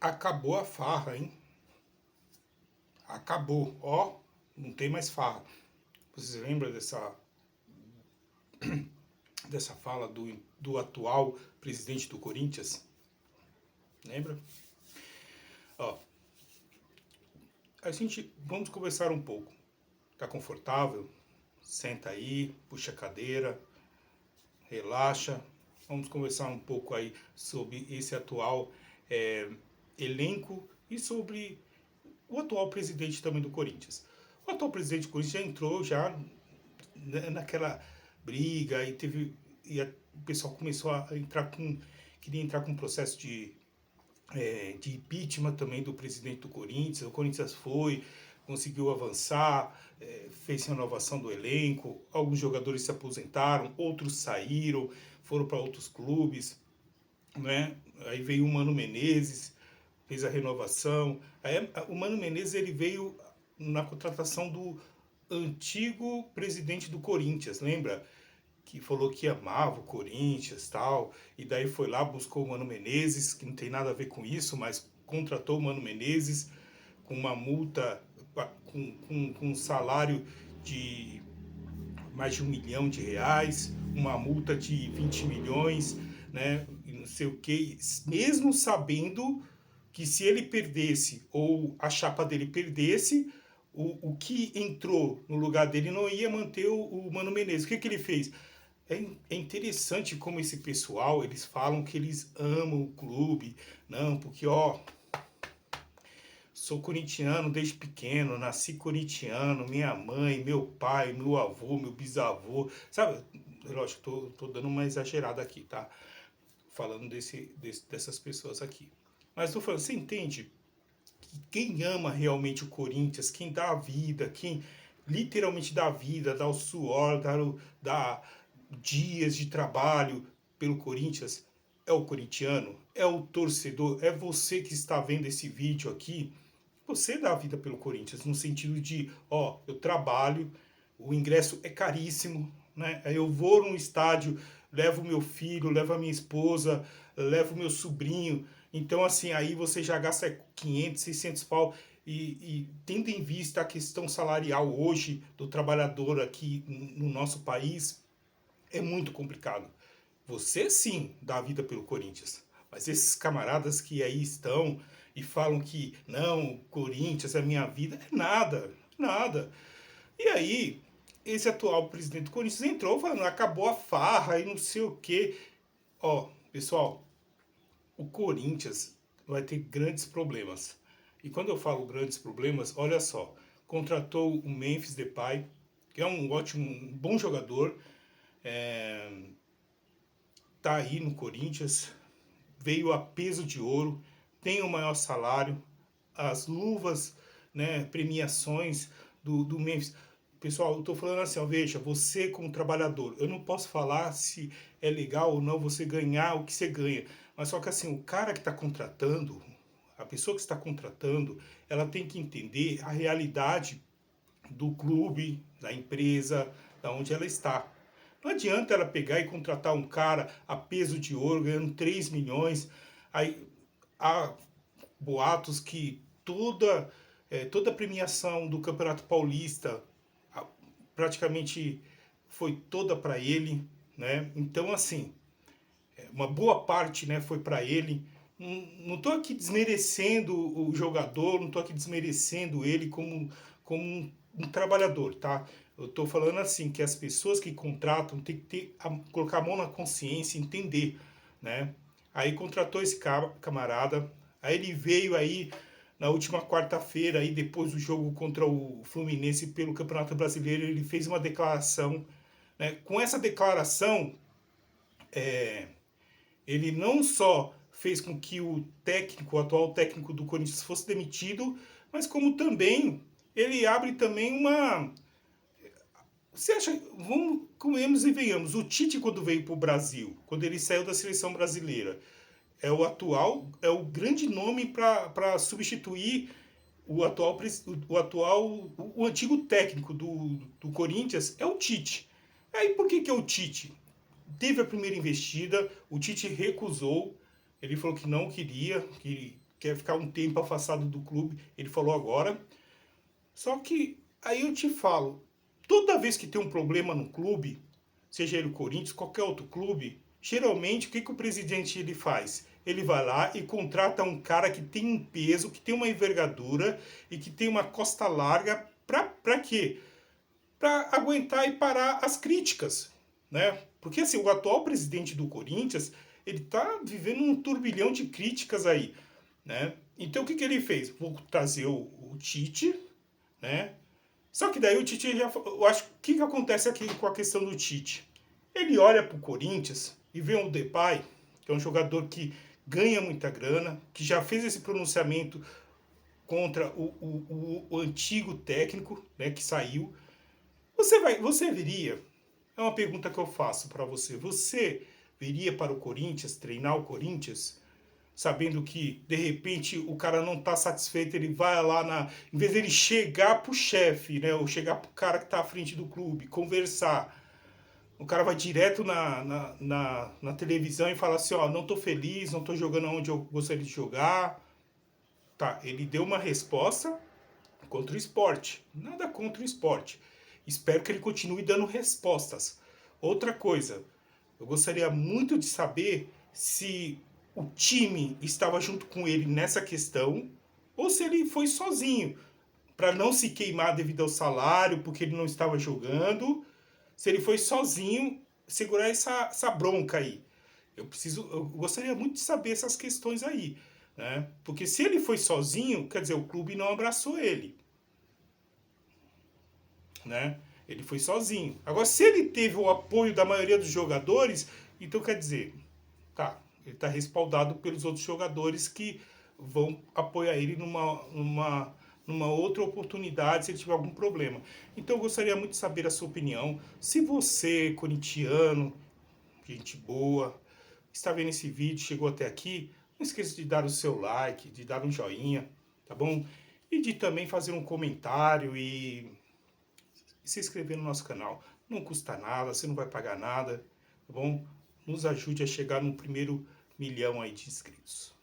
Acabou a farra, hein? Acabou. Ó, não tem mais farra. Vocês lembram dessa fala do atual presidente do Corinthians? Lembra? Ó, vamos conversar um pouco. Tá confortável? Senta aí, puxa a cadeira, relaxa. Vamos conversar um pouco aí sobre esse atual elenco e sobre o atual presidente também do Corinthians. O atual presidente do Corinthians já entrou naquela briga o pessoal começou a entrar queria entrar com um processo de impeachment também do presidente do Corinthians. O Corinthians conseguiu avançar, fez renovação do elenco, alguns jogadores se aposentaram, outros saíram, foram para outros clubes, né? Aí veio o Mano Menezes, fez a renovação. Aí, o Mano Menezes ele veio na contratação do antigo presidente do Corinthians, lembra? Que falou que amava o Corinthians tal, e daí foi lá, buscou o Mano Menezes, que não tem nada a ver com isso, mas contratou o Mano Menezes com uma multa, com um salário de mais de R$ 1 milhão, uma multa de 20 milhões, né? E não sei o que, mesmo sabendo que se ele perdesse ou a chapa dele perdesse, o que entrou no lugar dele não ia manter o Mano Menezes. O que ele fez? É interessante como esse pessoal, eles falam que eles amam o clube. Não, porque, ó, sou corintiano desde pequeno, nasci corintiano, minha mãe, meu pai, meu avô, meu bisavô, sabe? Lógico, tô dando uma exagerada aqui, tá? Falando dessas pessoas aqui. Mas tô falando, você entende que quem ama realmente o Corinthians, quem dá a vida, quem literalmente dá a vida, dá o suor, dá dias de trabalho pelo Corinthians, é o corintiano, é o torcedor, é você que está vendo esse vídeo aqui. Você dá a vida pelo Corinthians, no sentido de, ó, eu trabalho, o ingresso é caríssimo, né? Eu vou num estádio, levo meu filho, levo a minha esposa, levo meu sobrinho. Então, assim, aí você já gasta 500, 600 pau. E tendo em vista a questão salarial hoje do trabalhador aqui no nosso país, é muito complicado. Você sim dá a vida pelo Corinthians. Mas esses camaradas que aí estão e falam que não, Corinthians é minha vida, é nada, nada. E aí, esse atual presidente do Corinthians entrou falando, acabou a farra e não sei o quê. Ó, pessoal, o Corinthians vai ter grandes problemas. E quando eu falo grandes problemas, olha só, contratou o Memphis Depay, que é um ótimo, um bom jogador, tá aí no Corinthians, veio a peso de ouro, tem o maior salário, as luvas, né, premiações do Memphis. Pessoal, eu tô falando assim, ó, veja, você como trabalhador, eu não posso falar se é legal ou não você ganhar o que você ganha, mas só que assim, o cara que está contratando, a pessoa que está contratando, ela tem que entender a realidade do clube, da empresa, da onde ela está. Não adianta ela pegar e contratar um cara a peso de ouro, ganhando 3 milhões. Aí há boatos que toda a premiação do Campeonato Paulista praticamente foi toda para ele, né? Então, assim, uma boa parte, né, foi para ele. Não estou aqui desmerecendo o jogador, não estou aqui desmerecendo ele como um trabalhador, tá? Eu estou falando assim, que as pessoas que contratam têm que colocar a mão na consciência, entender, né? Aí contratou esse camarada, aí ele veio aí na última quarta-feira, aí depois do jogo contra o Fluminense pelo Campeonato Brasileiro, ele fez uma declaração, né? Com essa declaração, ele não só fez com que o atual técnico do Corinthians fosse demitido, mas como também ele abre também uma. Você acha, vamos, comemos e venhamos, o Tite quando veio para o Brasil, quando ele saiu da seleção brasileira, é o grande nome para substituir o antigo técnico do Corinthians, é o Tite. Aí por que é o Tite? Teve a primeira investida, o Tite recusou, ele falou que não queria, que quer ficar um tempo afastado do clube. Ele falou agora. Só que aí eu te falo, toda vez que tem um problema no clube, seja ele o Corinthians, qualquer outro clube, geralmente o que o presidente ele faz? Ele vai lá e contrata um cara que tem um peso, que tem uma envergadura e que tem uma costa larga para quê? Para aguentar e parar as críticas, né? Porque assim, o atual presidente do Corinthians, ele tá vivendo um turbilhão de críticas aí, né? Então o que ele fez? Vou trazer o Tite, né? Só que daí o Tite, eu acho, o que acontece aqui com a questão do Tite? Ele olha pro Corinthians e vê um Depay, que é um jogador que ganha muita grana, que já fez esse pronunciamento contra o antigo técnico, né, que saiu. Você viria? É uma pergunta que eu faço para você. Você viria para o Corinthians, treinar o Corinthians, sabendo que de repente o cara não está satisfeito, ele vai lá em vez dele chegar pro chefe, né, ou chegar pro cara que está à frente do clube, conversar, o cara vai direto na televisão e fala assim, ó, não tô feliz, não tô jogando onde eu gostaria de jogar. Tá, ele deu uma resposta contra o esporte. Nada contra o esporte. Espero que ele continue dando respostas. Outra coisa, eu gostaria muito de saber se o time estava junto com ele nessa questão ou se ele foi sozinho, para não se queimar devido ao salário, porque ele não estava jogando. Se ele foi sozinho segurar essa bronca aí. Eu gostaria muito de saber essas questões aí, né? Porque se ele foi sozinho, quer dizer, o clube não abraçou ele, né? Ele foi sozinho. Agora, se ele teve o apoio da maioria dos jogadores, então quer dizer, tá, ele está respaldado pelos outros jogadores que vão apoiar ele numa outra oportunidade se ele tiver algum problema. Então eu gostaria muito de saber a sua opinião. Se você, corintiano, gente boa, está vendo esse vídeo, chegou até aqui, não esqueça de dar o seu like, de dar um joinha, tá bom? E de também fazer um comentário e se inscrever no nosso canal. Não custa nada, você não vai pagar nada, tá bom? Nos ajude a chegar no primeiro milhão aí de inscritos.